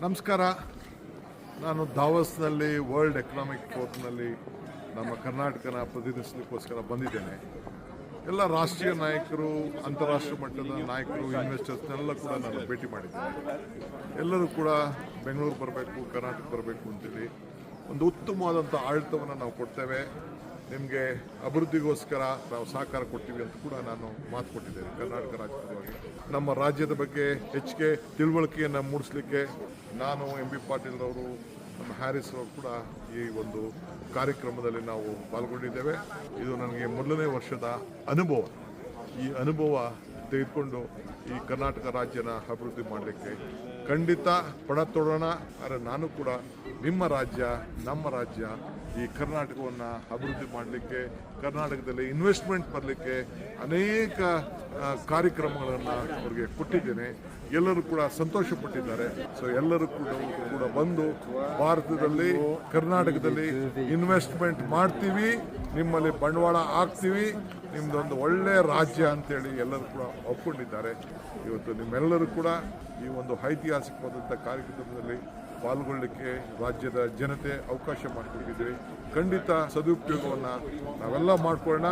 ನಮಸ್ಕಾರ. ನಾನು ದಾವಸ್ನಲ್ಲಿ world economic ಫೋರಮ್ನಲ್ಲಿ ನಮ್ಮ ಕರ್ನಾಟಕನ ಪ್ರತಿನಿಧಿಸಲಿಕ್ಕೋಸ್ಕರ ಬಂದಿದ್ದೇನೆ. ಎಲ್ಲ ರಾಷ್ಟ್ರೀಯ ನಾಯಕರು, ಅಂತಾರಾಷ್ಟ್ರೀಯ ಮಟ್ಟದ ನಾಯಕರು, ಇನ್ವೆಸ್ಟರ್ಸ್ನೆಲ್ಲ ಕೂಡ ನಾನು ಭೇಟಿ ಮಾಡಿದ್ದೇನೆ. ಎಲ್ಲರೂ ಕೂಡ ಬೆಂಗಳೂರು ಬರಬೇಕು, ಕರ್ನಾಟಕ ಬರಬೇಕು ಅಂತೇಳಿ ಒಂದು ಉತ್ತಮವಾದಂಥ ಆಡಳಿತವನ್ನು ನಾವು ಕೊಡ್ತೇವೆ, ನಿಮಗೆ ಅಭಿವೃದ್ಧಿಗೋಸ್ಕರ ನಾವು ಸಹಕಾರ ಕೊಡ್ತೀವಿ ಅಂತ ಕೂಡ ನಾನು ಮಾತು ಕೊಟ್ಟಿದ್ದೇನೆ. ಕರ್ನಾಟಕ ರಾಜ್ಯದವಾಗಿ ನಮ್ಮ ರಾಜ್ಯದ ಬಗ್ಗೆ ಹೆಚ್ಚಿಗೆ ತಿಳುವಳಿಕೆಯನ್ನು ಮೂಡಿಸಲಿಕ್ಕೆ ನಾನು ಎಂ.ಬಿ. ಪಾಟೀಲ್ ಅವರು, ನಮ್ಮ ಹ್ಯಾರಿಸ್ ಅವರು ಕೂಡ ಈ ಒಂದು ಕಾರ್ಯಕ್ರಮದಲ್ಲಿ ನಾವು ಪಾಲ್ಗೊಂಡಿದ್ದೇವೆ. ಇದು ನನಗೆ ಮೊದಲನೇ ವರ್ಷದ ಅನುಭವ. ಈ ಅನುಭವ ತೆಗೆದುಕೊಂಡು ಈ ಕರ್ನಾಟಕ ರಾಜ್ಯನ ಅಭಿವೃದ್ಧಿ ಮಾಡಲಿಕ್ಕೆ ಖಂಡಿತ ಪಣ ತೊಡೋಣ. ಆದರೆ ನಾನು ಕೂಡ ನಿಮ್ಮ ರಾಜ್ಯ, ನಮ್ಮ ರಾಜ್ಯ, ಈ ಕರ್ನಾಟಕವನ್ನು ಅಭಿವೃದ್ಧಿ ಮಾಡಲಿಕ್ಕೆ, ಕರ್ನಾಟಕದಲ್ಲಿ ಇನ್ವೆಸ್ಟ್ಮೆಂಟ್ ಬರಲಿಕ್ಕೆ ಅನೇಕ ಕಾರ್ಯಕ್ರಮಗಳನ್ನು ಅವರಿಗೆ ಕೊಟ್ಟಿದ್ದೇನೆ. ಎಲ್ಲರೂ ಕೂಡ ಸಂತೋಷಪಟ್ಟಿದ್ದಾರೆ. ಸೊ ಎಲ್ಲರೂ ಕೂಡ ಬಂದು ಭಾರತದಲ್ಲಿ, ಕರ್ನಾಟಕದಲ್ಲಿ ಇನ್ವೆಸ್ಟ್ಮೆಂಟ್ ಮಾಡ್ತೀವಿ, ನಿಮ್ಮಲ್ಲಿ ಬಂಡವಾಳ ಹಾಕ್ತೀವಿ, ನಿಮ್ಮದೊಂದು ಒಳ್ಳೆಯ ರಾಜ್ಯ ಅಂತೇಳಿ ಎಲ್ಲರೂ ಕೂಡ ಒಪ್ಕೊಂಡಿದ್ದಾರೆ. ಇವತ್ತು ನಿಮ್ಮೆಲ್ಲರೂ ಕೂಡ ಈ ಒಂದು ಐತಿಹಾಸಿಕವಾದಂಥ ಕಾರ್ಯಕ್ರಮದಲ್ಲಿ ಪಾಲ್ಗೊಳ್ಳಲಿಕ್ಕೆ ರಾಜ್ಯದ ಜನತೆ ಅವಕಾಶ ಮಾಡಿಕೊಟ್ಟಿದ್ದೀವಿ. ಖಂಡಿತ ಸದುಪಯೋಗವನ್ನು ನಾವೆಲ್ಲ ಮಾಡ್ಕೊಳ್ಳೋಣ,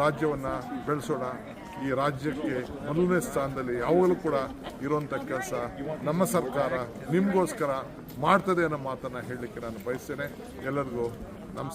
ರಾಜ್ಯವನ್ನು ಬೆಳೆಸೋಣ. ಈ ರಾಜ್ಯಕ್ಕೆ ಮೊದಲನೇ ಸ್ಥಾನದಲ್ಲಿ ಯಾವಾಗಲೂ ಕೂಡ ಇರುವಂಥ ಕೆಲಸ ನಮ್ಮ ಸರ್ಕಾರ ನಿಮಗೋಸ್ಕರ ಮಾಡ್ತದೆ ಅನ್ನೋ ಮಾತನ್ನು ಹೇಳಲಿಕ್ಕೆ ನಾನು ಬಯಸ್ತೇನೆ. ಎಲ್ಲರಿಗೂ ನಮಸ್ಕಾರ.